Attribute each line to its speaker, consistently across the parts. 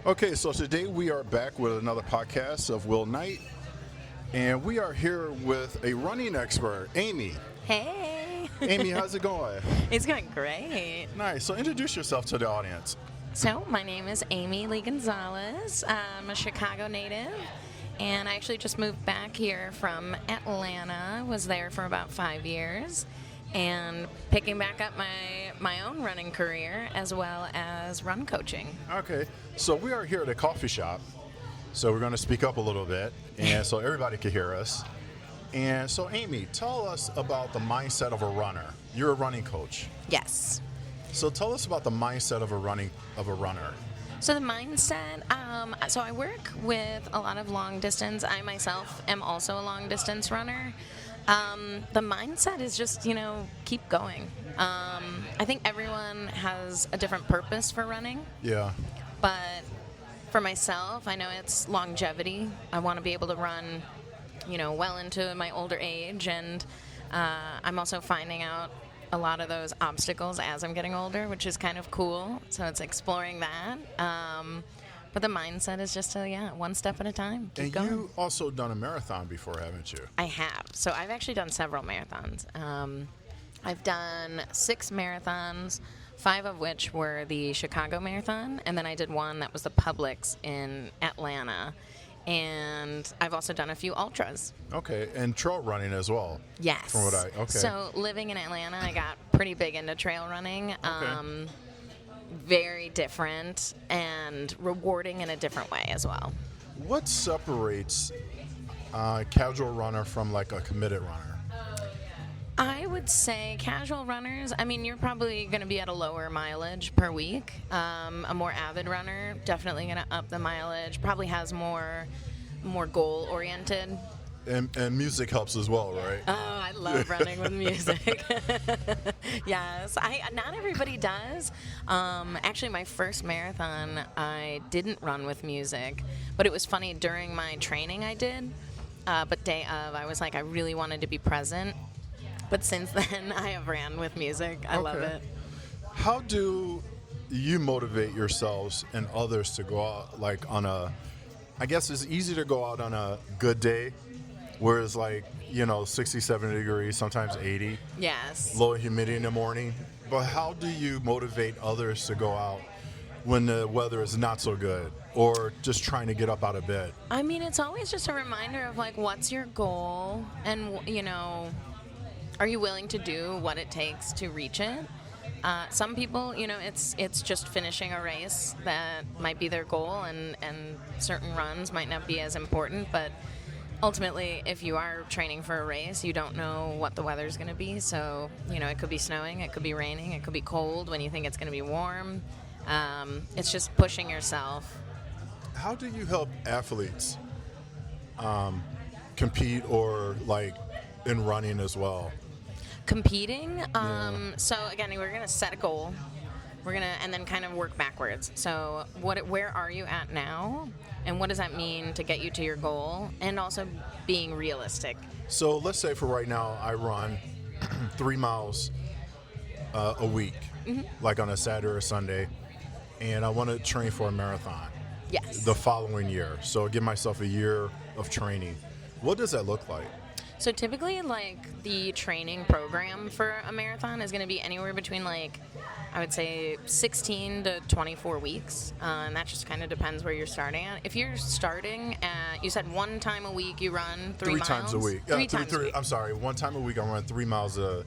Speaker 1: Okay, so today we are back with another podcast of Will Knight, and we are here with a running expert, Amy.
Speaker 2: Hey.
Speaker 1: Amy, how's it going?
Speaker 2: It's going great.
Speaker 1: Nice. So introduce yourself to the audience.
Speaker 2: So my name is Amy Lee Gonzalez. I'm a Chicago native, and I actually just moved back here from Atlanta. Was there for about 5 years, and picking back up my own running career as well as run coaching.
Speaker 1: Okay, so we are here at a coffee shop, so we're going to speak up a little bit, and so everybody can hear us. And so, Amy, tell us about the mindset of a runner. You're a running coach.
Speaker 2: Yes.
Speaker 1: So tell us about the mindset of a runner.
Speaker 2: So the mindset, so I work with a lot of long distance. I myself am also a long distance runner. The mindset is just, keep going. I think everyone has a different purpose for running.
Speaker 1: Yeah.
Speaker 2: But for myself, I know it's longevity. I want to be able to run, well into my older age. And I'm also finding out a lot of those obstacles as I'm getting older, which is kind of cool. So it's exploring that. But the mindset is just one step at a time. Keep going.
Speaker 1: You also done a marathon before, haven't you?
Speaker 2: I have. So I've actually done several marathons. I've done 6 marathons, 5 of which were the Chicago Marathon, and then I did one that was the Publix in Atlanta. And I've also done a few ultras.
Speaker 1: Okay, and trail running as well.
Speaker 2: Yes.
Speaker 1: Okay.
Speaker 2: So living in Atlanta, I got pretty big into trail running.
Speaker 1: Okay.
Speaker 2: Very different and rewarding in a different way as well.
Speaker 1: What separates a casual runner from like a committed runner?
Speaker 2: I would say casual runners, you're probably going to be at a lower mileage per week. A more avid runner, definitely going to up the mileage, probably has more goal-oriented.
Speaker 1: And music helps as well, right?
Speaker 2: Oh, I love running with music. Yes, not everybody does. Actually, my first marathon, I didn't run with music, but it was funny, during my training I did, but day of, I was like, I really wanted to be present. But since then, I have ran with music. I love it.
Speaker 1: How do you motivate yourselves and others to go out, like I guess it's easy to go out on a good day, whereas 60, 70 degrees, sometimes 80.
Speaker 2: Yes.
Speaker 1: Low humidity in the morning. But how do you motivate others to go out when the weather is not so good, or just trying to get up out of bed?
Speaker 2: It's always just a reminder of what's your goal, and are you willing to do what it takes to reach it? Some people, it's just finishing a race that might be their goal, and certain runs might not be as important. But ultimately, if you are training for a race, you don't know what the weather's going to be. So, it could be snowing, it could be raining, it could be cold when you think it's going to be warm. It's just pushing yourself.
Speaker 1: How do you help athletes compete or in running as well?
Speaker 2: Competing. So again, we're gonna set a goal. And then kind of work backwards. So where are you at now, and what does that mean to get you to your goal, and also being realistic.
Speaker 1: So let's say for right now, I run 3 miles a week, like on a Saturday or Sunday, and I want to train for a marathon.
Speaker 2: Yes.
Speaker 1: The following year. So give myself a year of training. What does that look like?
Speaker 2: So typically, the training program for a marathon is going to be anywhere between, I would say 16 to 24 weeks. And that just kind of depends where you're starting at. If you're starting at, you said 1 time a week you run 3 miles?
Speaker 1: 3 times a week.
Speaker 2: Three times a week.
Speaker 1: I'm sorry, 1 time a week I run 3 miles a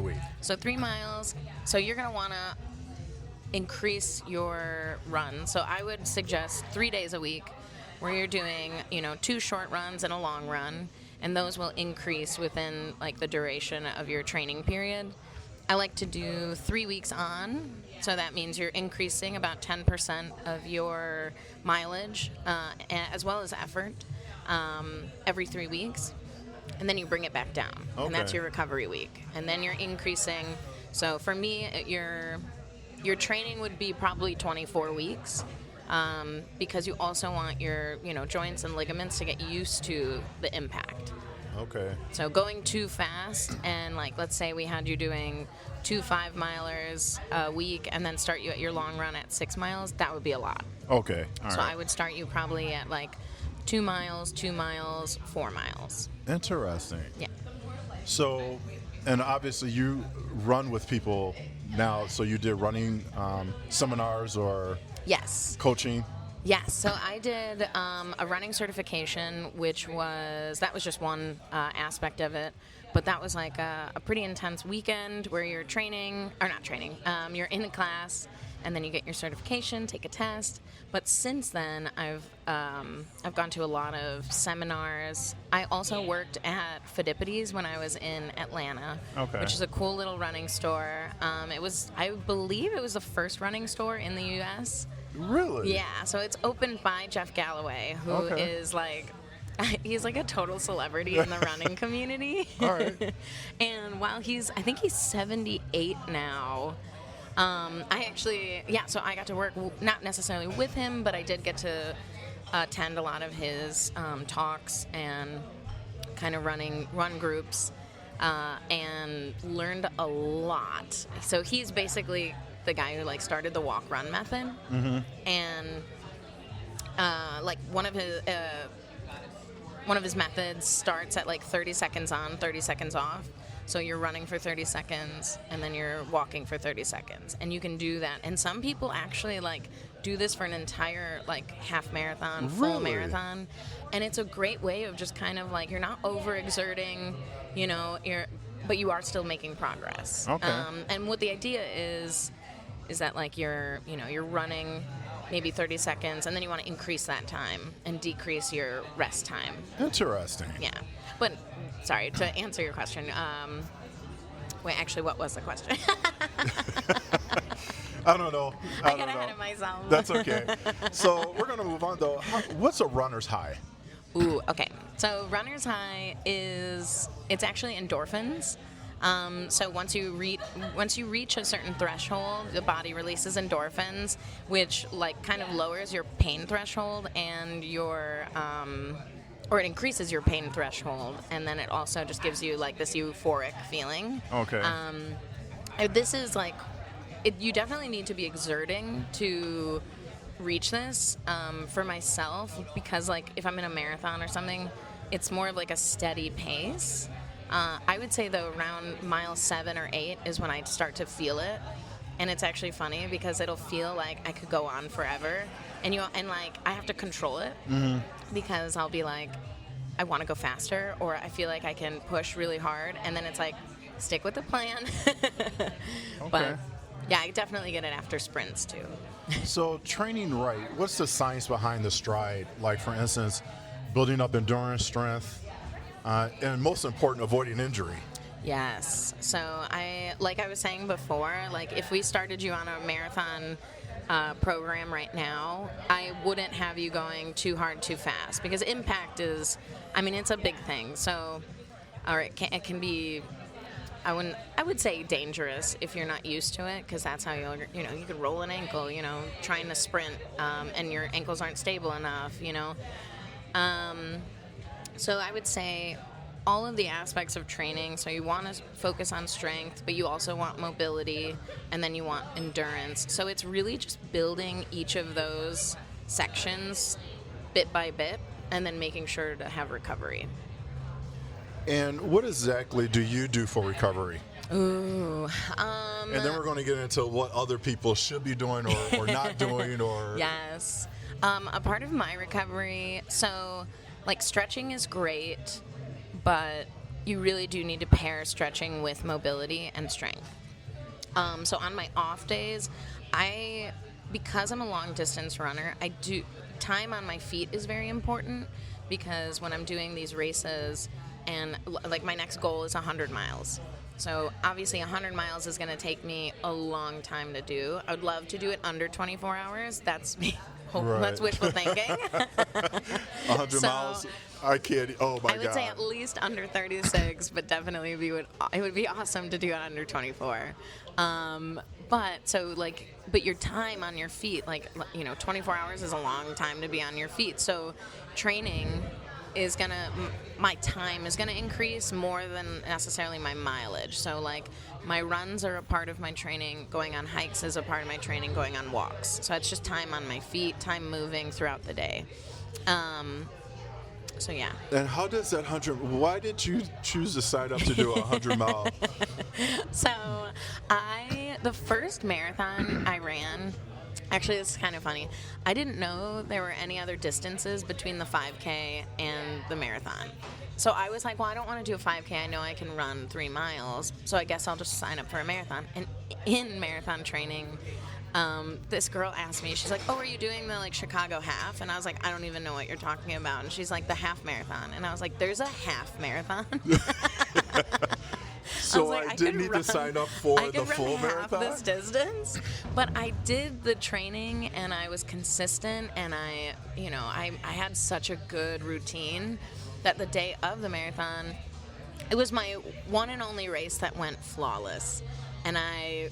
Speaker 1: week.
Speaker 2: So 3 miles. So you're going to want to increase your run. So I would suggest 3 days a week where you're doing, 2 short runs and a long run. And those will increase within the duration of your training period. I like to do 3 weeks on, so that means you're increasing about 10% of your mileage as well as effort every 3 weeks, and then you bring it back down, and that's your recovery week. And then you're increasing. So for me, your training would be probably 24 weeks. Because you also want your joints and ligaments to get used to the impact.
Speaker 1: Okay.
Speaker 2: So going too fast, and like let's say we had you doing 2 5-milers a week and then start you at your long run at 6 miles, that would be a lot.
Speaker 1: Okay. All
Speaker 2: So
Speaker 1: right.
Speaker 2: I would start you probably at like 2 miles, 2 miles, 4 miles.
Speaker 1: Interesting.
Speaker 2: Yeah.
Speaker 1: So, and obviously you run with people now. So you did running seminars or
Speaker 2: Yes.
Speaker 1: coaching.
Speaker 2: Yes, so I did a running certification, that was just one aspect of it, but that was like a pretty intense weekend where you're training, or not training, you're in the class, and then you get your certification, take a test. But since then, I've gone to a lot of seminars. I also worked at Fidipides when I was in Atlanta, which is a cool little running store. I believe it was the first running store in the U.S.
Speaker 1: Really?
Speaker 2: Yeah, so it's opened by Jeff Galloway, who is like, he's like a total celebrity in the running community.
Speaker 1: All right.
Speaker 2: And while I think he's 78 now. So I got to work not necessarily with him, but I did get to attend a lot of his talks and kind of run groups, and learned a lot. So he's basically the guy who like started the walk run method, and like one of his methods starts at like 30 seconds on, 30 seconds off. So you're running for 30 seconds and then you're walking for 30 seconds, and you can do that. And some people actually like do this for an entire like half marathon, full marathon, and it's a great way of just kind of like, you're not overexerting, but you are still making progress.
Speaker 1: Okay.
Speaker 2: And what the idea is that like you're running maybe 30 seconds, and then you want to increase that time and decrease your rest time.
Speaker 1: Interesting.
Speaker 2: Yeah. But sorry, to answer your question, wait, actually, what was the question?
Speaker 1: I don't know.
Speaker 2: I got ahead of myself.
Speaker 1: That's okay. So we're gonna move on though. What's a runner's high?
Speaker 2: Ooh, okay. So runner's high it's actually endorphins. So once you reach a certain threshold, the body releases endorphins, which like kind of lowers your pain threshold and or it increases your pain threshold, and then it also just gives you like this euphoric feeling.
Speaker 1: Okay.
Speaker 2: This is like, you definitely need to be exerting to reach this. For myself, because like if I'm in a marathon or something, it's more of like a steady pace. I would say though around mile 7 or 8 is when I start to feel it, and it's actually funny because it'll feel like I could go on forever, and like I have to control it, because I'll be like, I want to go faster, or I feel like I can push really hard, and then it's like, stick with the plan. But yeah, I definitely get it after sprints too.
Speaker 1: So training right, what's the science behind the stride? Like for instance, building up endurance, strength, and most important, avoiding injury.
Speaker 2: Yes. So like I was saying before, like if we started you on a marathon program right now, I wouldn't have you going too hard too fast, because impact is, it's a big thing. So, or it can be, I would say dangerous if you're not used to it, because that's how you could roll an ankle, trying to sprint, and your ankles aren't stable enough, So I would say all of the aspects of training. So you want to focus on strength, but you also want mobility, and then you want endurance. So it's really just building each of those sections bit by bit, and then making sure to have recovery.
Speaker 1: And what exactly do you do for recovery?
Speaker 2: Ooh.
Speaker 1: And then we're going to get into what other people should be doing or not doing, or...
Speaker 2: Yes. A part of my recovery, so like stretching is great, but you really do need to pair stretching with mobility and strength. So on my off days, because I'm a long distance runner, time on my feet is very important, because when I'm doing these races, and like my next goal is 100 miles. So obviously 100 miles is going to take me a long time to do. I would love to do it under 24 hours. That's me.
Speaker 1: Right.
Speaker 2: That's wishful thinking.
Speaker 1: 100 miles, I can't, oh my God.
Speaker 2: I would say at least under 36, but definitely it would be awesome to do it under 24. But your time on your feet, 24 hours is a long time to be on your feet. So training my time is gonna increase more than necessarily my mileage. So like my runs are a part of my training, going on hikes is a part of my training, going on walks. So it's just time on my feet, time moving throughout the day. So yeah.
Speaker 1: And how does that 100, why did you choose to sign up to do a 100-mile?
Speaker 2: So the first marathon I ran, actually this is kind of funny, I didn't know there were any other distances between the 5K and the marathon. So I was like, well, I don't want to do a 5K. I know I can run 3 miles, so I guess I'll just sign up for a marathon. And in marathon training, this girl asked me, she's like, oh, are you doing the like Chicago half? And I was like, I don't even know what you're talking about. And she's like, the half marathon. And I was like, there's a half marathon?
Speaker 1: So I did need to sign up for the full marathon?
Speaker 2: This distance, but I did the training and I was consistent and I had such a good routine that the day of the marathon, it was my one and only race that went flawless. And I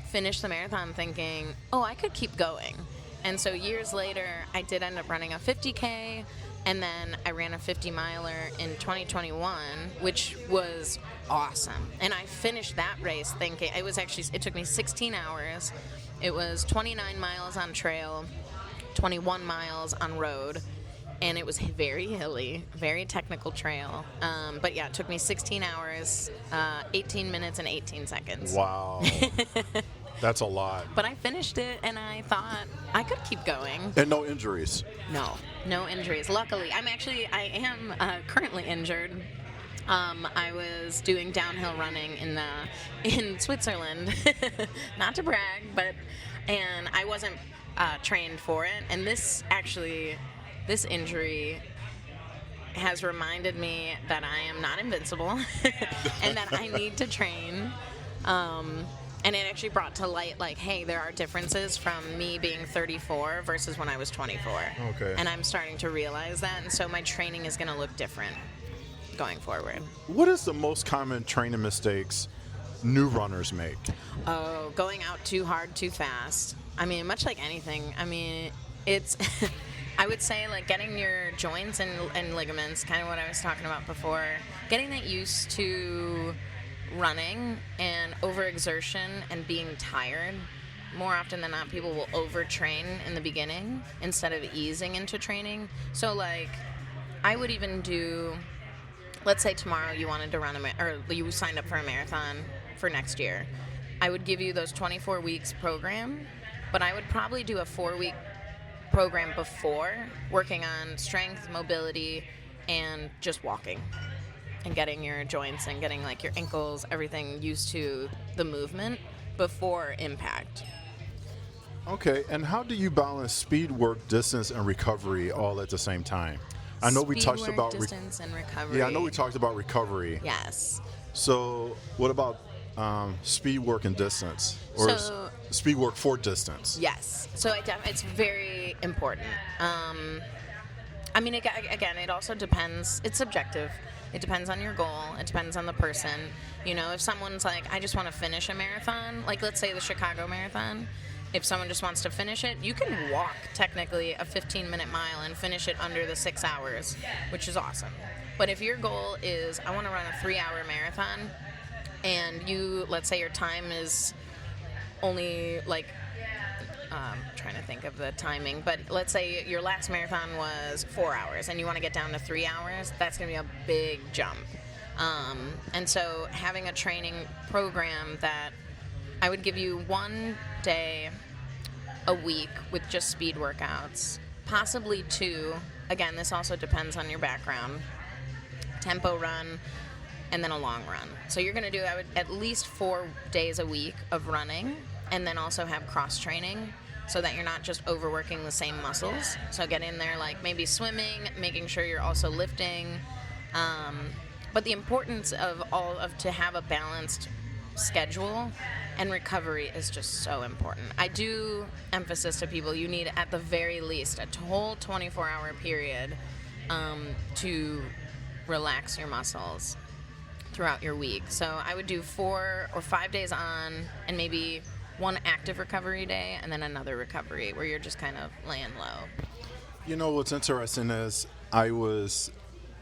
Speaker 2: finished the marathon thinking, oh, I could keep going. And so years later, I did end up running a 50K, and then I ran a 50-miler in 2021, which was awesome. And I finished that race thinking, it took me 16 hours. It was 29 miles on trail, 21 miles on road, and it was very hilly, very technical trail. But yeah, it took me 16 hours, 18 minutes, and 18 seconds.
Speaker 1: Wow. That's a lot.
Speaker 2: But I finished it, and I thought I could keep going.
Speaker 1: And no injuries?
Speaker 2: No injuries. Luckily, I am currently injured. I was doing downhill running in Switzerland, not to brag, and I wasn't trained for it. And this injury has reminded me that I am not invincible and that I need to train. And it actually brought to light, like, hey, there are differences from me being 34 versus when I was 24.
Speaker 1: Okay.
Speaker 2: And I'm starting to realize that, and so my training is going to look different going forward.
Speaker 1: What is the most common training mistakes new runners make?
Speaker 2: Oh, going out too hard, too fast. I mean, much like anything. I mean, it's... I would say, like, getting your joints and ligaments, kind of what I was talking about before, getting that used to running and overexertion and being tired. More often than not, people will overtrain in the beginning instead of easing into training. So, like, I would even do, let's say tomorrow you wanted to run or you signed up for a marathon for next year. I would give you those 24 weeks program, but I would probably do a 4-week program before, working on strength, mobility, and just walking and getting your joints and getting like your ankles, everything used to the movement before impact.
Speaker 1: Okay, and how do you balance speed work, distance, and recovery all at the same time? I know we touched about
Speaker 2: distance and recovery.
Speaker 1: Yeah, I know we talked about recovery.
Speaker 2: Yes.
Speaker 1: So what about speed work and distance, or speed work for distance?
Speaker 2: Yes. So it's very important. I mean, again, it also depends. It's subjective. It depends on your goal. It depends on the person. You know, if someone's like, I just want to finish a marathon, like let's say the Chicago Marathon, if someone just wants to finish it, you can walk technically a 15-minute mile and finish it under the 6 hours, which is awesome. But if your goal is, I want to run a 3-hour marathon, and let's say your time is only like, trying to think of the timing, but let's say your last marathon was 4 hours and you want to get down to 3 hours, that's going to be a big jump. And so having a training program that I would give you 1 day a week with just speed workouts, possibly 2. Again, this also depends on your background. Tempo run, and then a long run. So you're going to do at least 4 days a week of running, and then also have cross training so that you're not just overworking the same muscles. So get in there like maybe swimming, making sure you're also lifting. But the importance of to have a balanced schedule and recovery is just so important. I do emphasis to people, you need at the very least a whole 24-hour period to relax your muscles throughout your week. So I would do 4 or 5 days on and maybe 1 active recovery day and then another recovery where you're just kind of laying low.
Speaker 1: You know, what's interesting is I was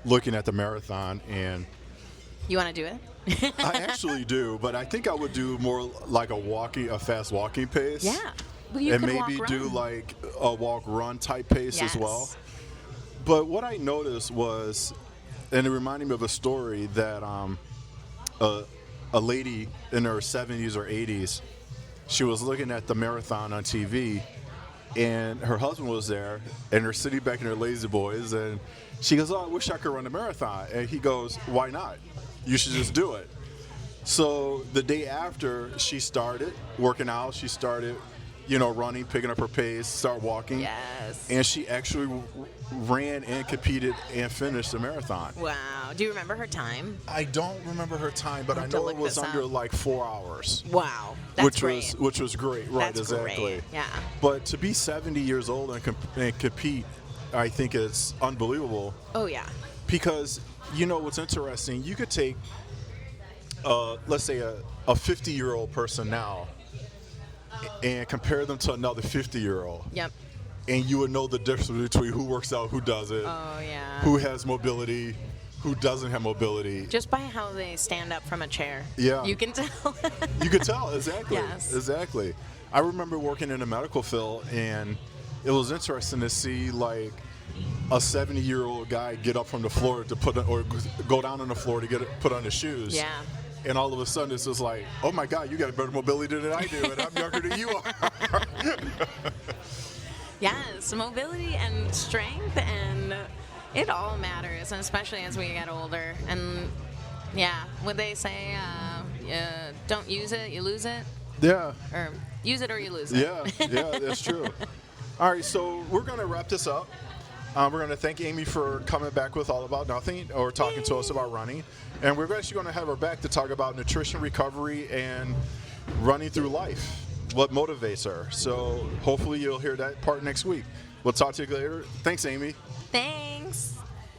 Speaker 1: looking at the marathon, and
Speaker 2: You want to do it?
Speaker 1: I actually do, but I think I would do more like a fast walking pace.
Speaker 2: Yeah. Well, you
Speaker 1: and
Speaker 2: could
Speaker 1: maybe
Speaker 2: walk,
Speaker 1: do
Speaker 2: run.
Speaker 1: like a walk run type pace as well.
Speaker 2: Yes.
Speaker 1: But what I noticed was, and it reminded me of a story that a lady in her 70s or 80s, she was looking at the marathon on TV, and her husband was there, and they're sitting back in their lazy boys, and she goes, "Oh, I wish I could run the marathon." And he goes, "Why not? You should just do it." So the day after she started working out, she started, running, picking up her pace, start walking.
Speaker 2: Yes.
Speaker 1: And she actually ran and competed and finished the marathon.
Speaker 2: Wow. Do you remember her time?
Speaker 1: I don't remember her time, but
Speaker 2: I'll
Speaker 1: I
Speaker 2: have to
Speaker 1: know
Speaker 2: look
Speaker 1: it was
Speaker 2: this
Speaker 1: under
Speaker 2: up.
Speaker 1: like 4 hours.
Speaker 2: Wow. That's great.
Speaker 1: Which was great, right?
Speaker 2: That's
Speaker 1: exactly.
Speaker 2: great. Yeah.
Speaker 1: But to be 70 years old and compete, I think it's unbelievable.
Speaker 2: Oh, yeah.
Speaker 1: Because what's interesting, you could take, let's say a 50-year-old person now, and compare them to another 50-year-old.
Speaker 2: Yep.
Speaker 1: And you would know the difference between who works out, who doesn't,
Speaker 2: Oh, yeah.
Speaker 1: who has mobility, who doesn't have mobility.
Speaker 2: Just by how they stand up from a chair.
Speaker 1: Yeah.
Speaker 2: You can tell.
Speaker 1: You could tell, exactly.
Speaker 2: Yes.
Speaker 1: Exactly. I remember working in the medical field, and it was interesting to see like a 70-year-old guy get up from the floor to or go down on the floor to put on his shoes.
Speaker 2: Yeah.
Speaker 1: And all of a sudden, it's just like, oh my God, you got better mobility than I do, and I'm younger than you are.
Speaker 2: Yes, mobility and strength, and it all matters, and especially as we get older. And yeah, would they say, don't use it, you lose it?
Speaker 1: Yeah.
Speaker 2: Or use it or you lose it.
Speaker 1: Yeah, that's true. All right, so we're going to wrap this up. We're going to thank Amy for coming back with All About Nothing, or talking to us about running. And we're actually going to have her back to talk about nutrition, recovery, and running through life, what motivates her. So hopefully you'll hear that part next week. We'll talk to you later. Thanks, Amy.
Speaker 2: Thanks.